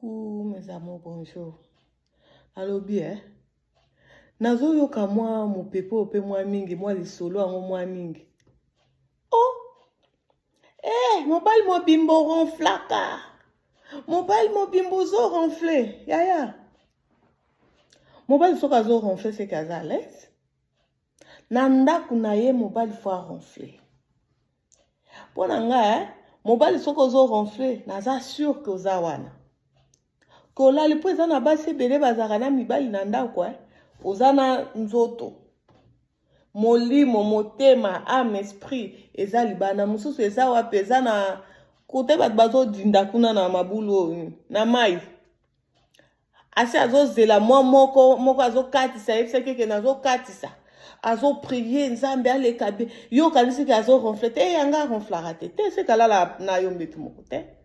Coucou mes amours, bonjour. Allo bien. Nazo yoka moi mon pepo ope moi mingi, moi les solo en moi mingi. Oh, mobile mo bimbo ronflaka. Mobile mo bimbo zo ronflé. Yaya. Mobile soka zo ronflé c'est kaza l'aise. Nanda kunaye mobile fois ronflé. Pona nga mobile soka zo ronflé, naza sûr que oza wana. Kola le président na basi bele bazaka na mibali na ndako ozana nzoto molimo motema âme esprit eza libana mususu eza wapi eza na kote bato bazodinda kuna na mabulu na mai asi azozela mwa moko azokatisa yebisa keke nazokatisa azopriye nzambe aleka be yo kanisiki azoronfle te yanga ronflara te te sekalala na yo mbetu moko te